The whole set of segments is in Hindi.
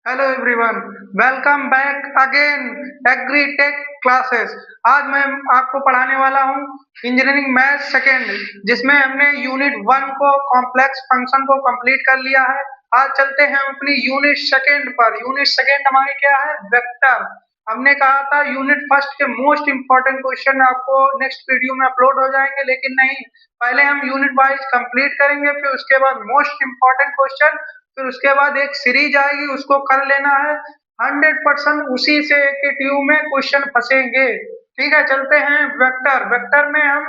Hello everyone, welcome back again agritech classes. आज मैं आपको पढ़ाने वाला हूँ इंजीनियरिंग मैथ सेकेंड, जिसमें हमने यूनिट वन को कॉम्प्लेक्स फंक्शन को कंप्लीट कर लिया है। आज चलते हैं हम अपनी यूनिट सेकेंड पर। यूनिट सेकेंड हमारी क्या है? वेक्टर। हमने कहा था यूनिट फर्स्ट के मोस्ट इंपॉर्टेंट क्वेश्चन आपको नेक्स्ट वीडियो में अपलोड हो जाएंगे, लेकिन नहीं, पहले हम यूनिट वाइज कंप्लीट करेंगे, फिर उसके बाद मोस्ट इंपॉर्टेंट क्वेश्चन, फिर उसके बाद एक सीरीज आएगी, उसको कर लेना है। 100% उसी से के ट्यूब में क्वेश्चन फंसेंगे। ठीक है, चलते हैं वेक्टर। वेक्टर में हम,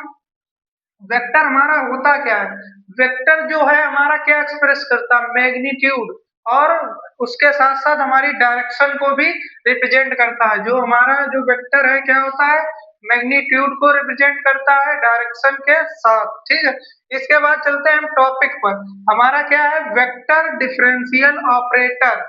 वेक्टर हमारा होता क्या है? वेक्टर जो है हमारा क्या एक्सप्रेस करता है? मैग्नीट्यूड, और उसके साथ साथ हमारी डायरेक्शन को भी रिप्रेजेंट करता है। जो हमारा जो वेक्टर है क्या होता है? मैग्नीट्यूड को रिप्रेजेंट करता है डायरेक्शन के साथ। ठीक है, इसके बाद चलते हैं हम टॉपिक पर। हमारा क्या है? Vector differential operator.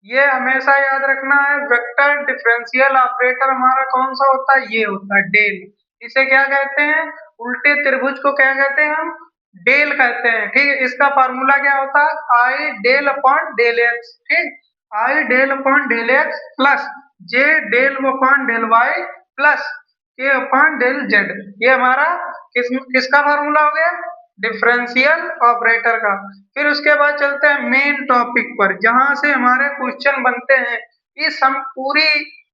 ये हमेशा याद रखना है, वेक्टर डिफरेंशियल ऑपरेटर हमारा कौन सा होता है? ये होता है डेल। इसे क्या कहते हैं? उल्टे त्रिभुज को क्या कहते हैं हम? डेल कहते हैं। ठीक है, इसका फार्मूला क्या होता है? आई डेल अपॉन डेल एक्स। ठीक, I del upon del x plus J del upon del Y plus K upon del Z. ये हमारा किसका फार्मूला हो गया? डिफरेंशियल ऑपरेटर का। फिर उसके बाद चलते हैं मेन टॉपिक पर, जहां से हमारे क्वेश्चन बनते हैं। इस हम पूरी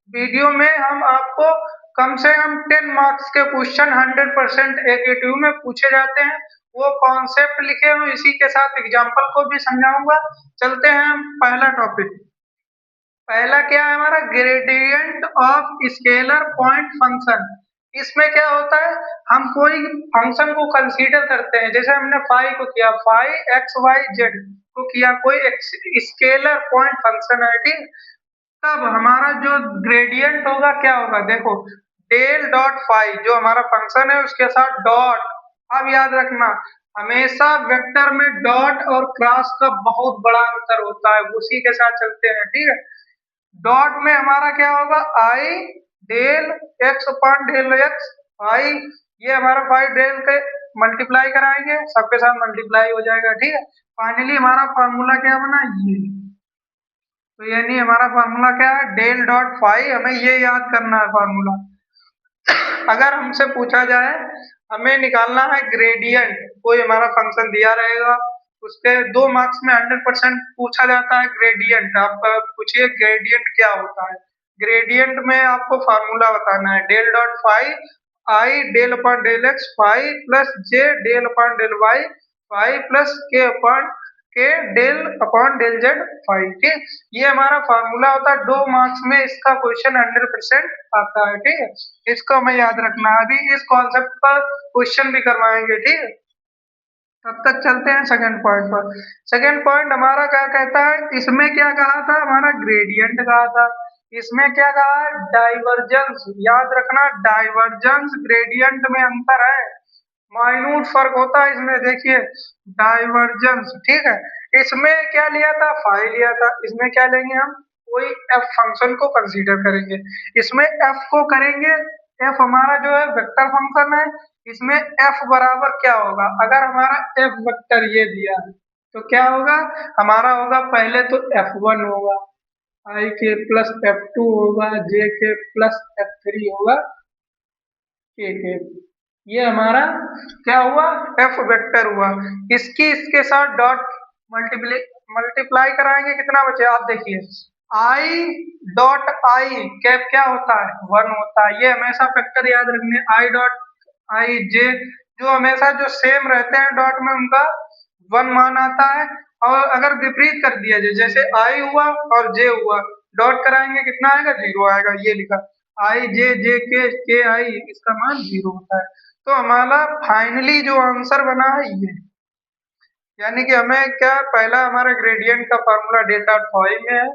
वीडियो में हम आपको कम से कम 10 मार्क्स के क्वेश्चन 100% एकेटीयू में पूछे जाते हैं। वो कॉन्सेप्ट लिखे हुए, इसी के साथ एग्जांपल को भी समझाऊंगा। चलते हैं हम पहला टॉपिक। पहला क्या है हमारा? Gradient of scalar point function. इसमें क्या होता है? हम कोई फंक्शन को कंसीडर करते हैं, जैसे हमने फाई को किया, फाई एक्स वाई जेड को किया, कोई स्केलर पॉइंट फंक्शन है। ठीक, तब हमारा जो ग्रेडियंट होगा क्या होगा? देखो, डेल डॉट फाई जो हमारा फंक्शन है उसके साथ डॉट। अब याद रखना, हमेशा वेक्टर में डॉट और क्रॉस का बहुत बड़ा अंतर होता है, उसी के साथ चलते हैं। ठीक है, डॉट में हमारा क्या होगा? I del X upon del X phi. ये हमारा फाई डेल के मल्टीप्लाई कराएंगे, सबके साथ मल्टीप्लाई हो जाएगा। ठीक है, फाइनली हमारा फॉर्मूला क्या बना? ये। तो यानी हमारा फार्मूला क्या है? Del dot phi. हमें ये याद करना है फार्मूला। अगर हमसे पूछा जाए, हमें निकालना है ग्रेडियंट, कोई हमारा फंक्शन दिया रहेगा, उसके 2 मार्क्स में 100% पूछा जाता है ग्रेडियंट। आप पूछिए ग्रेडियंट क्या होता है? ग्रेडियंट में आपको फार्मूला बताना है, del dot phi I del upon del X phi plus J del upon del Y phi plus K upon K del upon del Z phi. ठीक, ये हमारा फार्मूला होता है। 2 मार्क्स में इसका क्वेश्चन 100% आता है। ठीक है, इसको हमें याद रखना है। अभी इस कॉन्सेप्ट पर क्वेश्चन भी करवाएंगे। ठीक है, तब तक चलते हैं सेकंड पॉइंट पर। सेकंड पॉइंट हमारा क्या कहता है? इसमें क्या कहा था? हमारा ग्रेडियंट कहा था। इसमें क्या कहा है? डाइवर्जेंस। याद रखना, डाइवर्जेंस ग्रेडियंट में अंतर है, माइन्यूट फर्क होता है इसमें। देखिए, डाइवर्जेंस। ठीक है, इसमें क्या लिया था? फाई लिया था। इसमें क्या लेंगे हम? कोई एफ फंक्शन को कंसीडर करेंगे। इसमें एफ को करेंगे, एफ हमारा जो है वेक्टर फंक्शन है। इसमें एफ बराबर क्या होगा? अगर हमारा एफ वेक्टर ये दिया है तो क्या होगा? हमारा होगा पहले तो F1 होगा, आई के प्लस F2 होगा, जे के प्लस F3 होगा, के। ये हमारा क्या हुआ? एफ वेक्टर हुआ। इसकी इसके साथ डॉट मल्टीप्लाई मल्टीप्लाई कराएंगे, कितना बचे? आप देखिए, आई डॉट आई कैप क्या होता है? 1 होता है। ये हमेशा फैक्टर याद रखने, आई डॉट आई जे जो हमेशा जो सेम रहते हैं डॉट में, उनका 1 मान आता है। और अगर विपरीत कर दिया जाए, जैसे आई हुआ और जे हुआ, डॉट कराएंगे कितना आएगा? 0 आएगा। ये लिखा, आई जे जे के आई, इसका मान 0 होता है। तो हमारा फाइनली जो आंसर बना है ये, यानी कि हमें क्या, पहला हमारा ग्रेडियंट का फार्मूला डेल डॉट फाई में है,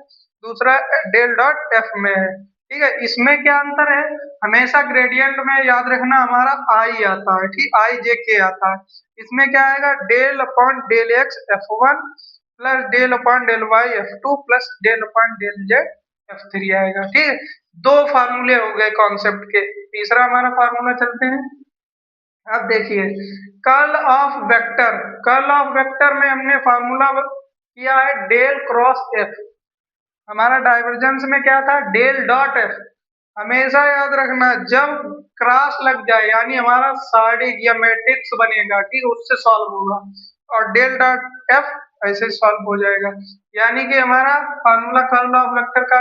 दूसरा डेल डॉट एफ में है। ठीक है, इसमें क्या अंतर है? हमेशा ग्रेडियंट में याद रखना हमारा आई आता है। ठीक, आई जे के आता है। इसमें क्या आएगा? Del upon del x F1 plus del upon del y F2 plus del upon del z F3 आएगा। ठीक है, 2 फार्मूले हो गए कॉन्सेप्ट के। तीसरा हमारा फार्मूला चलते हैं। अब देखिए, curl of vector. Curl of vector में हमने फार्मूला किया है डेल क्रॉस एफ। हमारा डाइवर्जेंस में क्या था, डेल डॉट एफ। हमेशा याद रखना, जब क्रॉस लग जाए यानी हमारा साइडिक या मैट्रिक्स बनेगा, ठीक है, उससे सॉल्व होगा। और डेल डॉट एफ ऐसे सॉल्व हो जाएगा। यानी कि हमारा फार्मूला कर्ल ऑफ वेक्टर का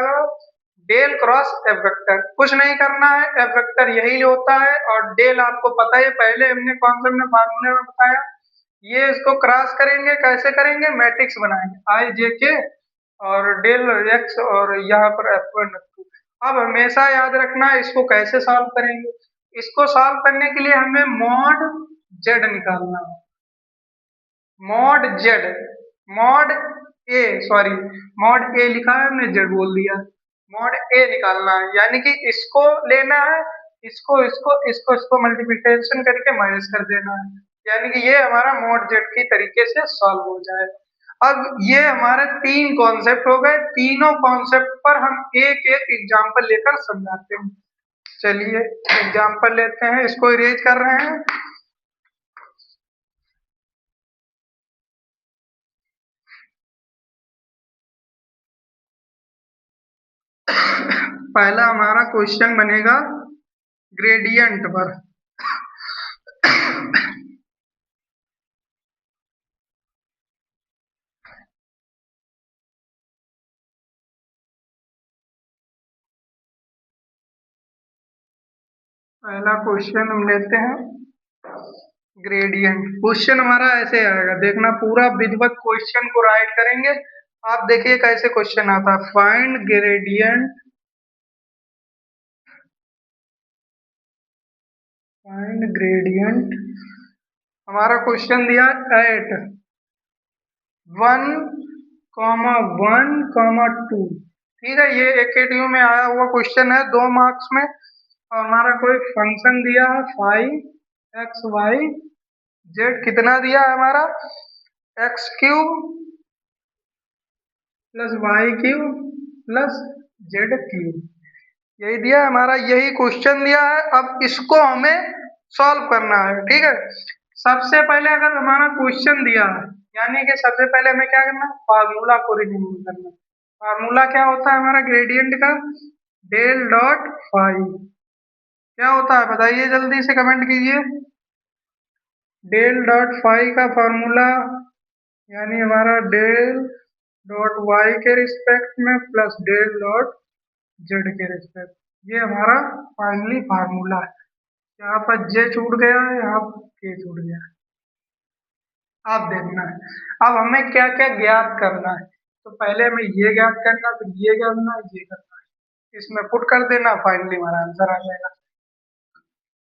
डेल क्रॉस एफ वेक्टर, कुछ नहीं करना है, एफ वेक्टर यही होता है। और डेल आपको पता है, पहले हमने कॉन्सेप्ट में फार्मूले में बताया। ये इसको क्रॉस करेंगे, कैसे करेंगे, मैट्रिक्स बनाएंगे आई जे के और डेल एक्स और यहाँ पर F1 F2। अब हमेशा याद रखना इसको कैसे सॉल्व करेंगे। इसको सॉल्व करने के लिए हमें मॉड जेड निकालना है। मॉड जेड, मॉड ए, सॉरी मॉड ए लिखा है हमने, जेड बोल दिया। मॉड ए निकालना है, यानी कि इसको लेना है, इसको मल्टीप्लिकेशन करके माइनस कर देना है, यानी कि ये हमारा मॉड जेड की तरीके से सॉल्व हो जाए। अब ये हमारे तीन कॉन्सेप्ट हो गए, तीनों कॉन्सेप्ट पर हम एक एक एग्जांपल लेकर समझाते हैं। चलिए एग्जांपल लेते हैं, इसको इरेज कर रहे हैं। पहला हमारा क्वेश्चन बनेगा ग्रेडियंट पर। पहला क्वेश्चन हम लेते हैं ग्रेडियंट। क्वेश्चन हमारा ऐसे आएगा, देखना पूरा विधिवत क्वेश्चन को राइट करेंगे। आप देखिए कैसे क्वेश्चन आता है, फाइंड ग्रेडियंट, फाइंड ग्रेडियंट। हमारा क्वेश्चन दिया एट 1,1,2। ठीक है, ये एकेडमी में आया हुआ क्वेश्चन है, 2 मार्क्स में। और हमारा कोई फंक्शन दिया है 5x,y,z। कितना दिया है हमारा, x³ plus y³ plus z³, यही दिया है हमारा, यही क्वेश्चन दिया है। अब इसको हमें सॉल्व करना है, ठीक है। सबसे पहले अगर हमारा क्वेश्चन दिया है, यानी कि सबसे पहले हमें क्या करना है, फार्मूला को रिमूव करना। फार्मूला क्या होता है हमारा ग्रेडियंट का, डेल डॉट फाई। क्या होता है बताइए, जल्दी से कमेंट कीजिए। डेल डॉट फाई का फार्मूला यानी हमारा डेल डॉट वाई के रिस्पेक्ट में प्लस डेल डॉट जेड के रिस्पेक्ट, ये हमारा फाइनली फार्मूला है। यहाँ पर जे छूट गया है, यहाँ के छूट गया है। आप देखना है अब हमें क्या क्या ज्ञात करना है। तो पहले हमें ये ज्ञात करना, फिर ये करना, ये करना है, इसमें पुट कर देना, फाइनली हमारा आंसर आ जाएगा।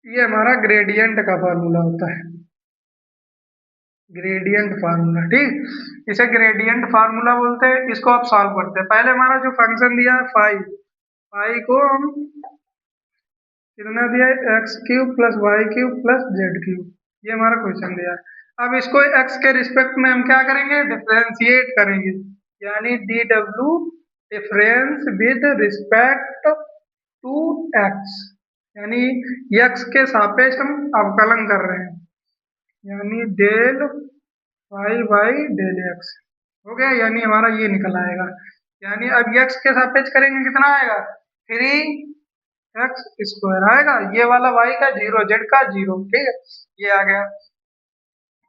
ये हमारा ग्रेडियंट का फार्मूला होता है, ग्रेडियंट फार्मूला, ठीक। इसे ग्रेडियंट फार्मूला बोलते हैं। इसको आप सॉल्व करते हैं। पहले हमारा जो फंक्शन दिया है फाई, फाई को हम कितना दिया है, x³ plus y³ plus z³, ये हमारा क्वेश्चन दिया है। अब इसको x के रिस्पेक्ट में हम क्या करेंगे, डिफरेंशिएट करेंगे, यानी dw difference with respect to x, यानी x के सापेक्ष हम अवकलन कर रहे हैं, यानी del y by del x हो गया, यानी हमारा ये निकल आएगा। यानी अब x के सापेक्ष करेंगे, कितना आएगा, 3x² आएगा। ये वाला y का 0, z का 0, ठीक है, ये आ गया।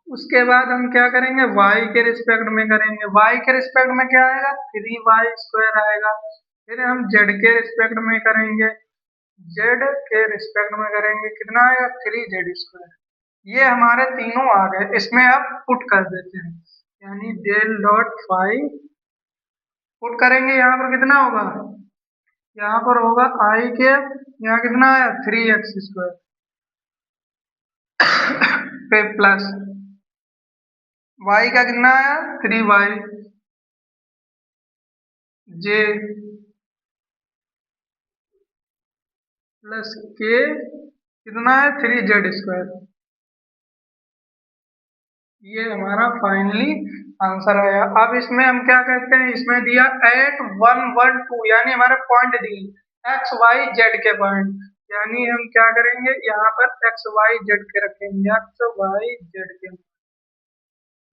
उसके बाद हम क्या करेंगे, y के रिस्पेक्ट में करेंगे। y के रिस्पेक्ट में क्या आएगा, 3y² आएगा। फिर हम z के रिस्पेक्ट में करेंगे, z के रिस्पेक्ट में करेंगे, कितना आएगा, 3z²। ये हमारे तीनों आ गए, इसमें अब पुट कर देते हैं, यानी डेल डॉट फाई पुट करेंगे, यहाँ पर कितना होगा, यहाँ पर होगा आई के, यहाँ कितना आया 3x², फिर प्लस y का कितना आया 3y, जे प्लस के कितना है 3z²। ये हमारा फाइनली आंसर आया। अब इसमें हम क्या कहते हैं, इसमें दिया 8 1 1 2, यानी हमारे पॉइंट दी x y z के पॉइंट, यानी हम क्या करेंगे, यहाँ पर x y z के रखेंगे, x y z के,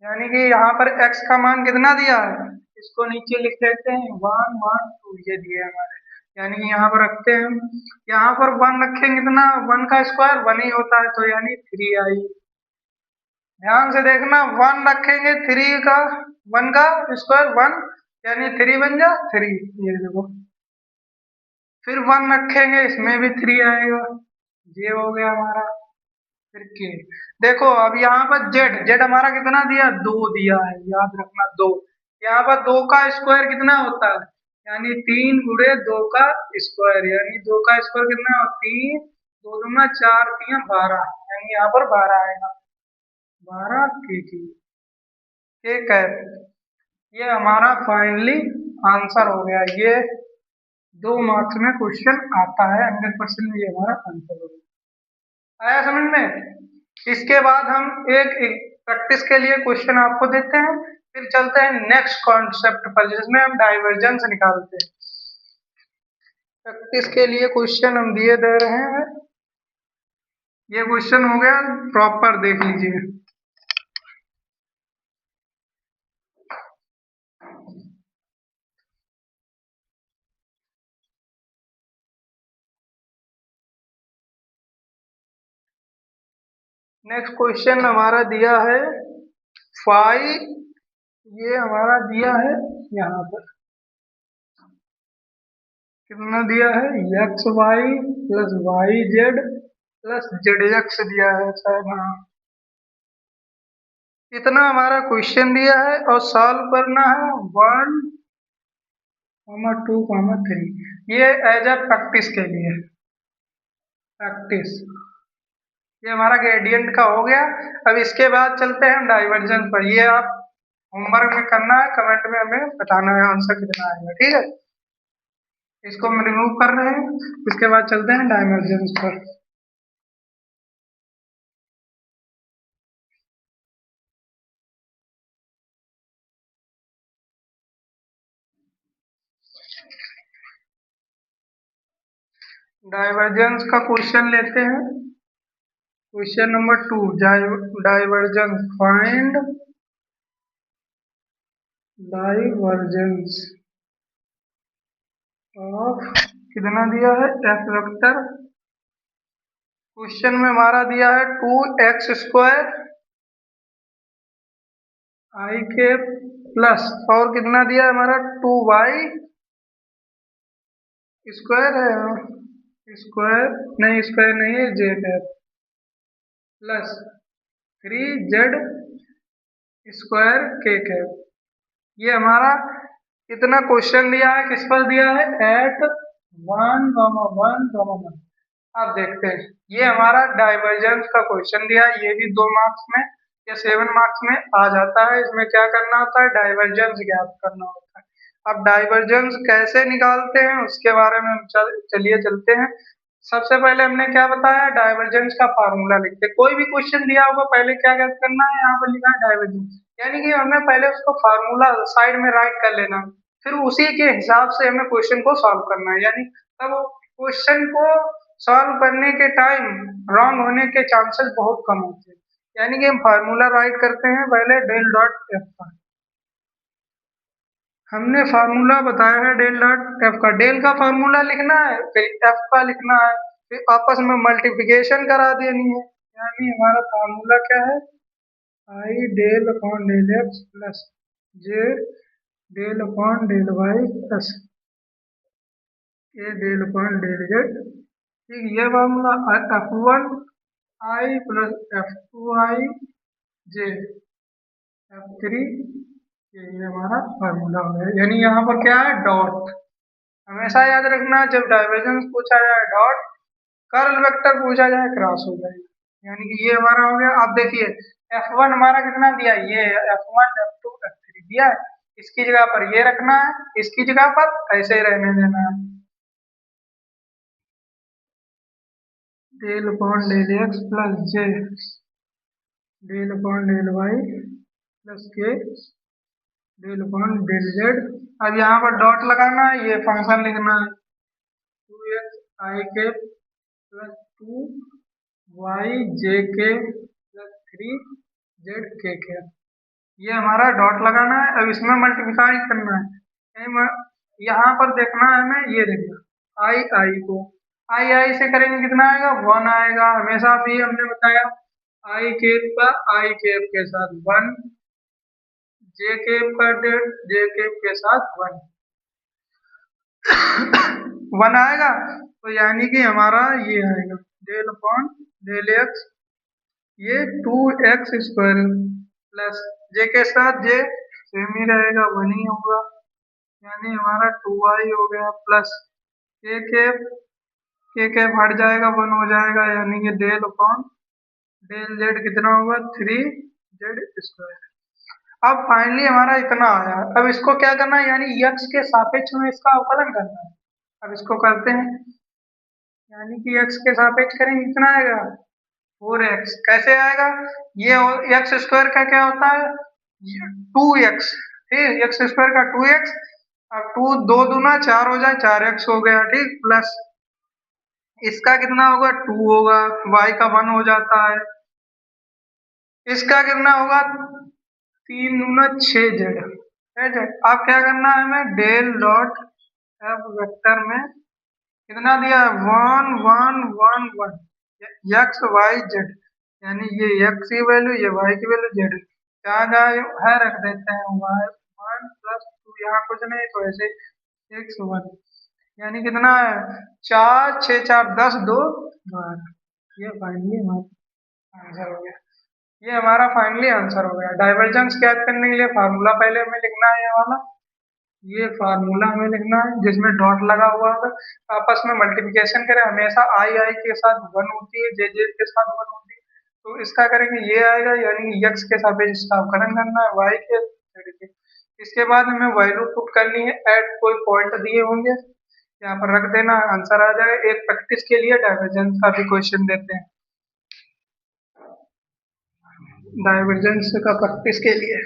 यानी कि यहाँ पर x का मान कितना दिया है, इसको नीचे लिख लेते हैं 1 1 2 ये दिए हमारे, यानी कि यहाँ पर रखते हैं हम, यहाँ पर 1 रखेंगे कितना, 1 का स्क्वायर 1 ही होता है तो यानी 3 आई। ध्यान से देखना 1 रखेंगे 3 का, 1 का स्क्वायर 1 यानी 3 बन जा 3, ये देखो। फिर 1 रखेंगे इसमें भी 3 आएगा, ये हो गया हमारा। फिर के देखो अब यहाँ पर जेड, जेड हमारा कितना दिया, 2 दिया है, याद रखना 2। यहाँ पर 2 का स्क्वायर कितना होता है, यानी 3 गुणे 2 का स्क्वायर, यानी 2 का स्क्वायर कितना हो 3, 2 दूना 4 3 12, यानी यहाँ पर 12 आएगा, 12 ठीक है। ये हमारा फाइनली आंसर हो गया, ये 2 मार्क्स में क्वेश्चन आता है, 100% ये हमारा आंसर हो गया। आया समझ में। इसके बाद हम एक प्रैक्टिस के लिए क्वेश्चन आपको देते हैं, फिर चलते हैं नेक्स्ट कॉन्सेप्ट पर जिसमें हम डाइवर्जेंस निकालते हैं। प्रैक्टिस के लिए क्वेश्चन हम दिए दे रहे हैं, ये क्वेश्चन हो गया, प्रॉपर देख लीजिए। नेक्स्ट क्वेश्चन हमारा दिया है 5, ये हमारा दिया है यहाँ पर कितना दिया है, x y plus y z plus z x दिया है शायद, हाँ इतना हमारा क्वेश्चन दिया है और सॉल्व करना है 1 2 3, ये एज ए प्रैक्टिस के लिए प्रैक्टिस। ये हमारा ग्रेडियंट का हो गया। अब इसके बाद चलते हैं डाइवर्जेंस पर, ये आप होमवर्क में करना है, कमेंट में हमें बताना है आंसर कितना आएगा, ठीक है। इसको हम रिमूव कर रहे हैं, इसके बाद चलते हैं डाइवर्जेंस पर। डाइवर्जेंस का क्वेश्चन लेते हैं, question number 2, divergence, find divergence of कितना दिया है, एफ वेक्टर। क्वेश्चन में हमारा दिया है 2x स्क्वायर आई के प्लस और कितना दिया है हमारा 2y स्क्वायर है, स्क्वायर नहीं है जे कैप प्लस 3z स्क्वायर के कैप। ये हमारा कितना क्वेश्चन दिया है, किस पर दिया है, एट 1 1 1। अब देखते हैं, ये हमारा डाइवर्जेंस का क्वेश्चन दिया है, ये भी 2 मार्क्स में या 7 मार्क्स में आ जाता है। इसमें क्या करना होता है, डाइवर्जेंस ज्ञात करना होता है। अब डाइवर्जेंस कैसे निकालते हैं उसके बारे में हम चलिए चलते हैं। सबसे पहले हमने क्या बताया, डाइवर्जेंस का फार्मूला लिखते हैं। कोई भी क्वेश्चन दिया होगा पहले क्या करना है, यहाँ पर लिखा है डाइवर्जेंस, यानी कि हमें पहले उसको फार्मूला साइड में राइट कर लेना, फिर उसी के हिसाब से हमें क्वेश्चन को सॉल्व करना है, यानी तब क्वेश्चन को सॉल्व करने के टाइम रॉन्ग होने के चांसेस बहुत कम होते हैं। यानी कि हम फार्मूला राइट करते हैं पहले डेल डॉट एफ का, हमने फार्मूला बताया है डेल डॉट एफ का, डेल का फार्मूला लिखना है फिर एफ का लिखना है, फिर आपस में मल्टीप्लिकेशन करा देनी है, यानी हमारा फार्मूला क्या है, आई del upon del x plus J del upon del Y plus a del upon del z. ठीक, ये formula f 1 i plus f 2 i j f 3, ये हमारा फार्मूला हो गया। यानी यहाँ पर क्या है, डॉट, हमेशा याद रखना जब डाइवर्जेंस पूछा जाए डॉट, कर्ल वेक्टर पूछा जाए क्रॉस हो जाएगा। यानी कि ये हमारा हो गया। अब देखिए F1 हमारा कितना दिया, ये F1 F2 F3 दिया है, इसकी जगह पर ये रखना है, इसकी जगह पर ऐसे ही रहने देना है, del upon del x plus जे del upon del Y plus k del upon del z. अब यहाँ पर डॉट लगाना है, ये फंक्शन लिखना है 2x आई के प्लस 2 वाई जे के प्लस 3 जेड के। ये हमारा डॉट लगाना है, अब इसमें मल्टीप्लाई करना है। यहाँ पर देखना है हमें, ये देखना आई आई को, आई आई से करेंगे कितना आएगा, 1 आएगा। हमेशा भी हमने बताया आई केप का आई केप के साथ 1, जे केप का डेट जे केप के साथ 1 1 आएगा। तो यानी कि हमारा ये आएगा डेल अपॉन डेल एक्स, ये 2x² प्लस जे के साथ जे सेम ही रहेगा, 1 ही होगा, यानी हमारा 2y हो गया, प्लस के कैप हट जाएगा, 1 हो जाएगा, यानी कि डेल अपॉन डेल जेड कितना होगा, 3z²। अब फाइनली हमारा इतना आया। अब इसको क्या करना है, यानी यक्स के सापेक्ष में इसका अवकलन करना है। अब इसको करते हैं, यानी कि एक्स के सापेक्ष करेंगे कितना आएगा, 4x। कैसे आएगा, ये x² का क्या होता है, 2x, ठीक, x² का 2x। अब 2 2 दूना 4 हो जाए, 4x हो गया, ठीक, प्लस इसका कितना होगा, 2 होगा, y का 1 हो जाता है, इसका कितना होगा, 3 दूना 6z, ठीक है। अब क्या करना है हमें, डेल डॉट एफ वेक्टर में कितना दिया है, 1 1 1 1 एक्स वाई जेड, यानी ये एक्स की वैल्यू, ये वाई की वैल्यू, जेड जहाँ जहाँ है रख देते हैं, वाई 1 प्लस 2, यहाँ कुछ नहीं तो ऐसे 6 1, यानी कितना है, 4 6 4 10 2 12। ये फाइनली हमारा आंसर हो गया, ये हमारा फाइनली आंसर हो गया। डाइवर्जेंस ज्ञात करने के लिए फार्मूला पहले हमें लिखना है, ये वाला, ये फार्मूला हमें लिखना है जिसमें डॉट लगा हुआ है। आपस में मल्टीप्लिकेशन करें, हमेशा आई आई के साथ 1 होती है, जे जे के साथ 1 होती है, तो इसका करेंगे ये आएगा, यानी यक्स के सापेक्ष इसका अवकलन करना है, वाई के जेड के। इसके बाद हमें वैल्यू पुट करनी है, एट कोई पॉइंट दिए होंगे यहाँ पर रख देना, आंसर आ जाएगा। एक प्रैक्टिस के लिए डाइवर्जेंस का भी क्वेश्चन देते हैं, डाइवर्जेंस का प्रैक्टिस के लिए,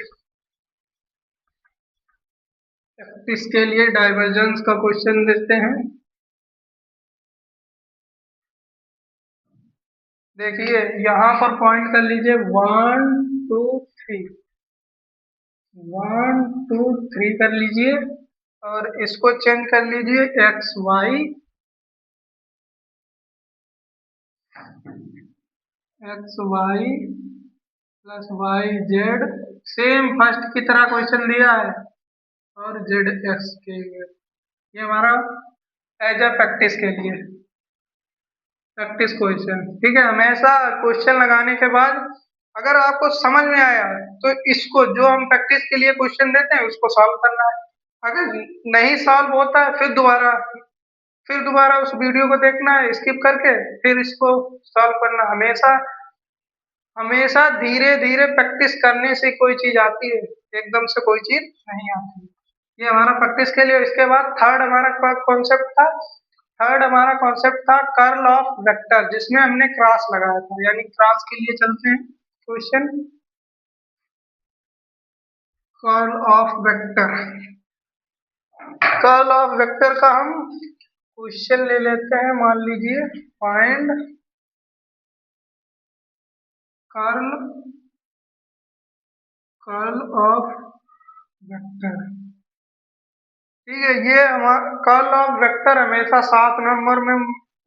इसके लिए डाइवर्जेंस का क्वेश्चन देते हैं। देखिए यहाँ पर पॉइंट कर लीजिए 1 2 3, 1 2 3 कर लीजिए, और इसको चेंज कर लीजिए x y, x y plus y z, same first की तरह क्वेश्चन दिया है, और जेड एक्स के लिए। ये हमारा एज ए प्रैक्टिस के लिए प्रैक्टिस क्वेश्चन, ठीक है। हमेशा क्वेश्चन लगाने के बाद अगर आपको समझ में आया तो इसको, जो हम प्रैक्टिस के लिए क्वेश्चन देते हैं, उसको सॉल्व करना है। अगर नहीं सॉल्व होता है, फिर दोबारा उस वीडियो को देखना है स्किप करके, फिर इसको सॉल्व करना। हमेशा हमेशा धीरे धीरे प्रैक्टिस करने से कोई चीज आती है, एकदम से कोई चीज नहीं आती। ये हमारा प्रैक्टिस के लिए। इसके बाद थर्ड हमारा कॉन्सेप्ट था, कर्ल ऑफ वेक्टर, जिसमें हमने क्रॉस लगाया था, यानी क्रॉस के लिए चलते हैं question. Curl of vector, curl of vector का हम क्वेश्चन ले लेते हैं। मान लीजिए find curl curl of vector, ठीक है। ये हमारा कर्ल ऑफ वेक्टर हमेशा 7 नंबर में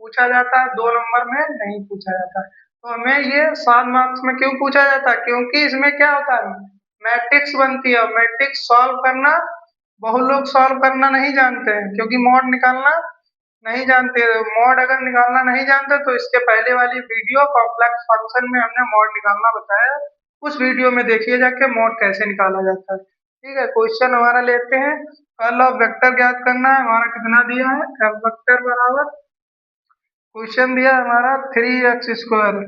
पूछा जाता है, 2 नंबर में नहीं पूछा जाता। तो हमें ये 7 मार्क्स में क्यों पूछा जाता है, क्योंकि इसमें क्या होता है, मैट्रिक्स बनती है। मैट्रिक्स सॉल्व करना बहुत लोग सॉल्व करना नहीं जानते हैं, क्योंकि मॉड निकालना नहीं जानते। मॉड अगर निकालना नहीं जानते तो इसके पहले वाली वीडियो कॉम्प्लेक्स फंक्शन में हमने मॉड निकालना बताया, उस वीडियो में देखिए जाके मॉड कैसे निकाला जाता है, ठीक है। क्वेश्चन हमारा लेते हैं, कर्ल ऑफ वेक्टर ज्ञात करना है। हमारा कितना दिया है, एफ वेक्टर बराबर, क्वेश्चन दिया है हमारा 3x²,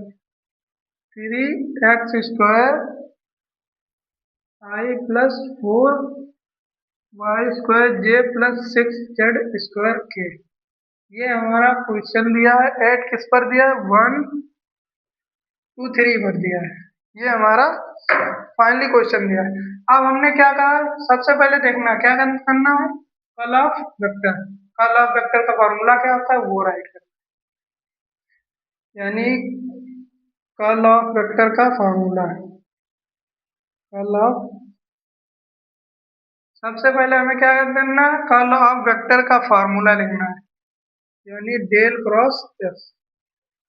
3x² आई प्लस 4y² जे प्लस 6z² के। ये हमारा क्वेश्चन दिया है, एट किस पर दिया है, 1 2 3 पर दिया है। ये हमारा फाइनली क्वेश्चन दिया है। अब हमने क्या कहा, सबसे पहले देखना क्या करना है, curl of vector. Curl of vector का फॉर्मूला क्या होता है, वो राइट करना, यानी कर्ल ऑफ वेक्टर का फॉर्मूला है, कर्ल ऑफ सबसे पहले हमें क्या करना है, कर्ल ऑफ वेक्टर का फॉर्मूला लिखना है, यानी डेल क्रॉस एफ।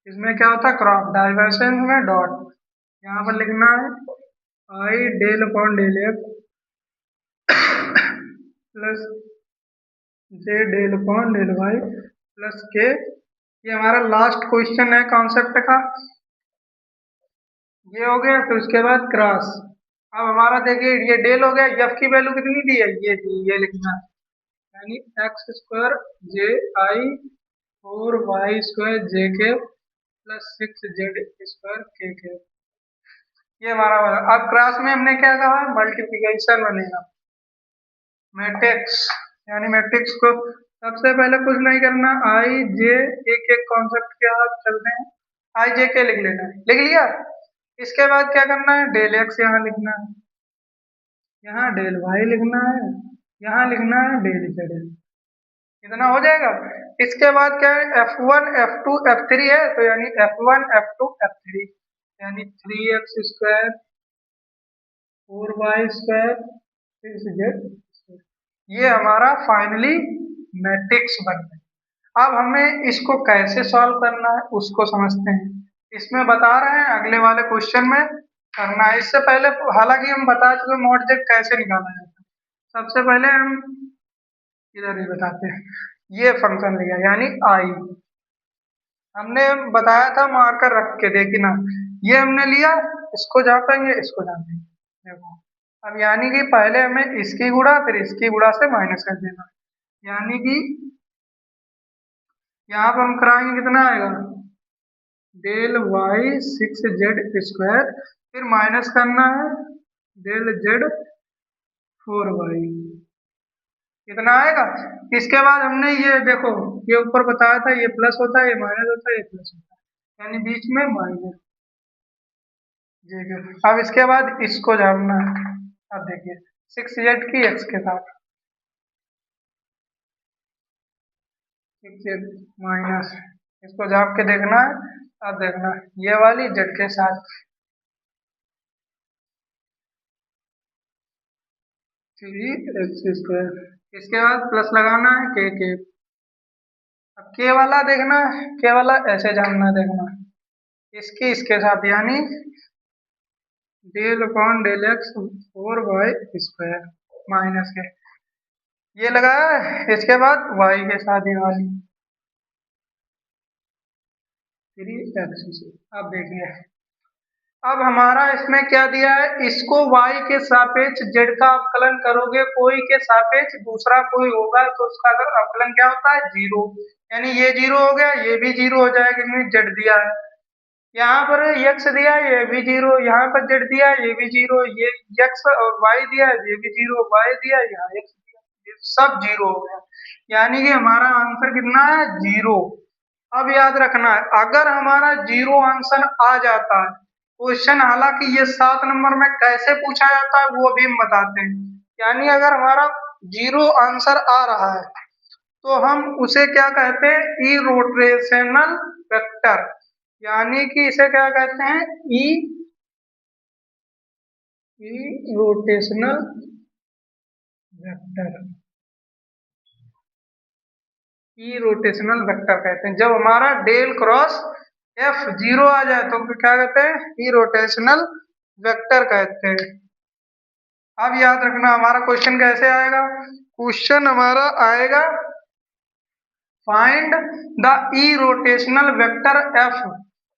इसमें क्या होता है, क्रॉस डाइवर्जेंस में डॉट, यहाँ पर लिखना है आई del upon del f plus जे del upon del Y plus k. ये हमारा लास्ट क्वेश्चन है कॉन्सेप्ट का, ये हो गया। तो उसके बाद क्रॉस, अब हमारा देखिए ये डेल हो गया, एफ की वैल्यू कितनी दी है, ये दी, ये लिखना है, यानी एक्स स्क्वायर जे आई 4 वाई स्क्वायर जे के प्लस 6 जेड स्क्वायर के। ये हमारा वाला। अब क्रॉस में हमने क्या कहा, मल्टीप्लिकेशन बनेगा, मैट्रिक्स, यानी मैट्रिक्स को सबसे पहले कुछ नहीं करना, आई जे, एक एक कॉन्सेप्ट के आप चलते हैं, आई जे के लिख लेना है, लिख लिया। इसके बाद क्या करना है, डेल एक्स यहाँ लिखना है, यहाँ डेल वाई लिखना है, यहाँ लिखना है डेल जेड, इतना हो जाएगा। इसके बाद क्या है, F1 F2 F3 है, तो यानी F1 F2 F3, यानी 3x square 4y square 6z, ये हमारा फाइनली मैट्रिक्स बन गया। अब हमें इसको कैसे सॉल्व करना है उसको समझते हैं, इसमें बता रहे हैं अगले वाले क्वेश्चन में करना है। इससे पहले हालांकि हम बता चुके मॉड जेड कैसे निकाला जाता है। सबसे पहले हम इधर ही बताते हैं, ये फंक्शन लिया यानी आई, हमने बताया था मार्कर रख के, देखना ये हमने लिया, इसको जापेंगे, इसको जापेंगे, देखो। अब यानी कि पहले हमें इसकी गुणा फिर इसकी गुणा से माइनस कर देना, यानी कि यहाँ पर हम कराएंगे कितना आएगा, डेल वाई 6z स्क्वायर, फिर माइनस करना है डेल जेड 4y, कितना आएगा। इसके बाद हमने ये देखो, ये ऊपर बताया था ये प्लस होता है, ये माइनस होता है, ये प्लस होता है, यानी बीच में माइनस। अब इसके बाद इसको जानना है, अब देखिए 6z की x के साथ, 6z माइनस, इसको जाप के देखना है। अब देखना ये वाली z के साथ 3x स्क्वायर, इसके बाद प्लस लगाना है के। अब के वाला देखना है, के वाला ऐसे जानना है, देखना इसकी इसके साथ, यानी del upon del x 4y square minus के, ये लगाया है। इसके बाद y के साथ ये वाली 3x। अब देखिए, अब हमारा इसमें क्या दिया है, इसको y के सापेक्ष z का अवकलन करोगे, कोई के सापेक्ष दूसरा कोई होगा तो उसका अगर अवकलन क्या होता है, जीरो, यानी ये जीरो हो गया, ये भी जीरो हो जाएगा क्योंकि z दिया है। यहाँ पर x दिया है, ये भी जीरो, यहाँ पर z दिया है, ये भी जीरो, ये x और y दिया है, ये भी जीरो, y दिया है, यहाँ x दिया, ये सब जीरो हो गया, यानी कि हमारा आंसर कितना है, जीरो। अब याद रखना है, अगर हमारा जीरो आंसर आ जाता है क्वेश्चन, हालांकि ये 7 नंबर में कैसे पूछा जाता है वो भी हम बताते हैं, यानी अगर हमारा जीरो आंसर आ रहा है तो हम उसे क्या कहते हैं, इरोटेशनल वेक्टर, यानी कि इसे क्या कहते हैं, इरोटेशनल वेक्टर, इरोटेशनल वेक्टर कहते हैं। जब हमारा डेल क्रॉस एफ जीरो आ जाए तो क्या कहते हैं, इरोटेशनल वेक्टर कहते हैं। अब याद रखना हमारा क्वेश्चन कैसे आएगा, क्वेश्चन हमारा आएगा find the irrotational vector F,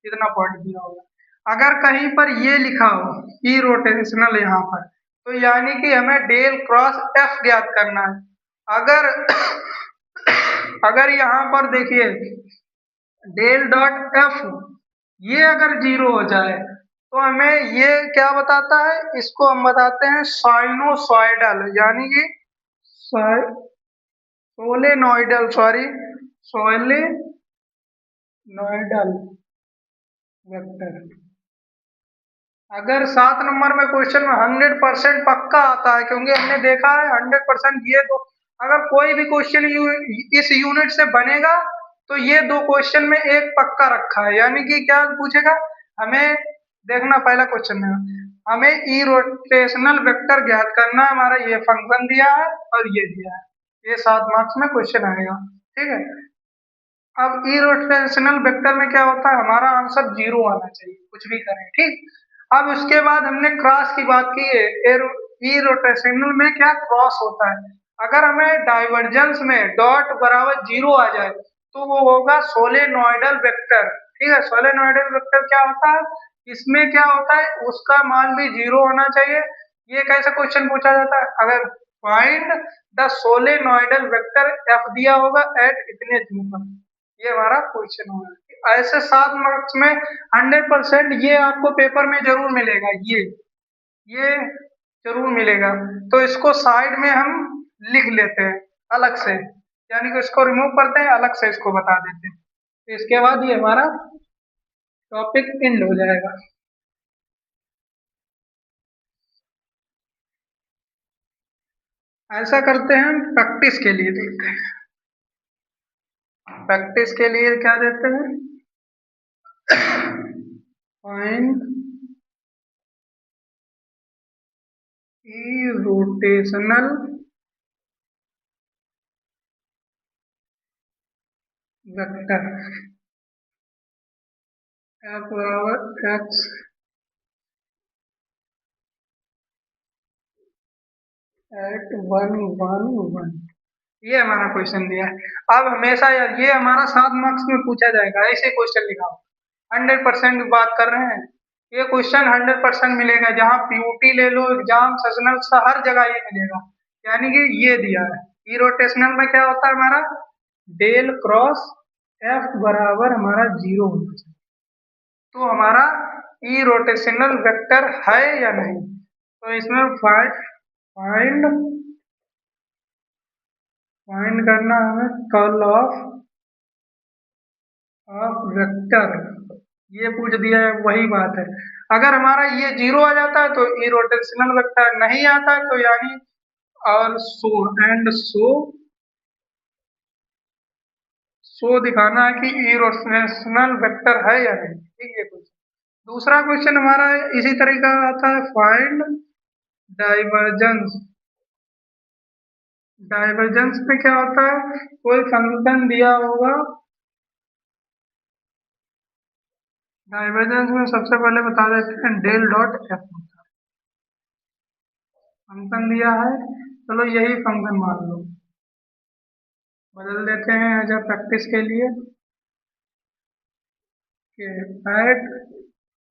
इतना पॉइंट दिया होगा। अगर कहीं पर ये लिखा हो इरोटेशनल यहाँ पर, तो यानी कि हमें डेल क्रॉस एफ ज्ञात करना है। अगर अगर यहाँ पर देखिए डेल डॉट एफ ये अगर जीरो हो जाए तो हमें ये क्या बताता है, इसको हम बताते हैं साइनोसॉइडल, यानी कि सोलेनोइडल, सॉरी सोलेनोइडल वेक्टर। अगर 7 नंबर में क्वेश्चन में 100% पक्का आता है, क्योंकि हमने देखा है 100% ये तो, अगर कोई भी क्वेश्चन इस यूनिट से बनेगा तो ये दो क्वेश्चन में एक पक्का रखा है, यानी कि क्या पूछेगा हमें, देखना पहला क्वेश्चन है हमें ई रोटेशनल वेक्टर ज्ञात करना है, हमारा ये फंक्शन दिया है और ये दिया है, ये 7 मार्क्स में क्वेश्चन आएगा। ठीक है, अब ई रोटेशनल वेक्टर में क्या होता है, हमारा आंसर 0 आना चाहिए कुछ भी करें। ठीक, अब उसके बाद हमने क्रॉस की बात की है, ई रोटेशनल में क्या क्रॉस होता है, अगर हमें डाइवर्जेंस में डॉट बराबर 0 आ जाए तो वो होगा सोलेनोइडल वेक्टर। ठीक है, सोलेनोइडल वेक्टर क्या होता है, इसमें क्या होता है, उसका मान भी 0 होना चाहिए। ये कैसे क्वेश्चन पूछा जाता है, अगर find the solenoidal vector F दिया होगा एट इतने दूर पर, ये हमारा क्वेश्चन होगा। ऐसे 7 मार्क्स में 100% ये आपको पेपर में जरूर मिलेगा, ये जरूर मिलेगा। तो इसको साइड में हम लिख लेते हैं अलग से, यानी कि इसको रिमूव करते हैं, अलग से इसको बता देते हैं। तो इसके बाद ये हमारा टॉपिक एंड हो जाएगा। ऐसा करते हैं, प्रैक्टिस के लिए देखते हैं। प्रैक्टिस के लिए क्या देते हैं, find E rotational vector F बराबर एक्स एट 1 1 1, ये हमारा क्वेश्चन दिया है। अब हमेशा यार ये हमारा 7 मार्क्स में पूछा जाएगा, ऐसे क्वेश्चन लिखा हो। 100% की बात कर रहे हैं, ये क्वेश्चन 100% मिलेगा, जहाँ पीयूटी ले लो, एग्जाम सेशनल हर जगह ये मिलेगा। यानी कि ये दिया है, ई रोटेशनल में क्या होता है हमारा, डेल क्रॉस एफ बराबर हमारा 0 होना चाहिए। तो हमारा ई रोटेशनल वेक्टर है या नहीं, तो इसमें फाइंड फाइंड करना हमें कर्ल ऑफ वेक्टर, ये पूछ दिया है, वही बात है। अगर हमारा ये 0 आ जाता है तो ई रोटेशनल वेक्टर, नहीं आता है तो यानी और सो दिखाना है कि ई रोटेशनल वेक्टर है या नहीं। ठीक है, क्वेश्चन दूसरा क्वेश्चन हमारा इसी तरीका का आता है, फाइंड डाइवर्जेंस। डाइवर्जेंस में क्या होता है, कोई फंक्शन दिया होगा, डाइवर्जेंस में सबसे पहले बता देते हैं डेल डॉट एफ होता है, फंक्शन दिया है, चलो यही फंक्शन मान लो, बदल देते हैं एज अ प्रैक्टिस के लिए कि एट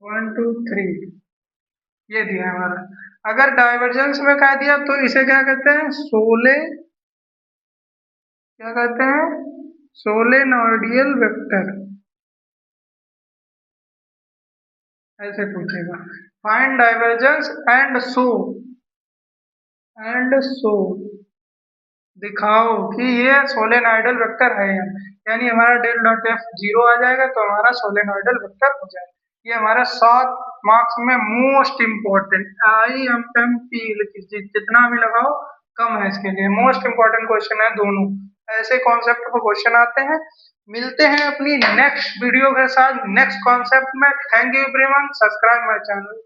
1 2 3, ये दिया है हमारा। अगर डाइवर्जेंस में कह दिया तो इसे क्या कहते हैं, क्या कहते हैं, सोलेनोइडल वेक्टर, ऐसे पूछेगा। फाइंड डाइवर्जेंस एंड सो दिखाओ कि ये सोलेनोइडल वेक्टर है या नहीं। यानी हमारा डेल डॉट एफ 0 आ जाएगा तो हमारा सोलेनोइडल वेक्टर हो जाएगा। ये हमारा 7 मार्क्स में most important, I M M P जितना भी लगाओ कम है, इसके लिए मोस्ट इम्पोर्टेंट क्वेश्चन है दोनों। ऐसे कॉन्सेप्ट पर क्वेश्चन आते हैं। मिलते हैं अपनी नेक्स्ट वीडियो के साथ नेक्स्ट कॉन्सेप्ट में। Thank you everyone, subscribe my channel.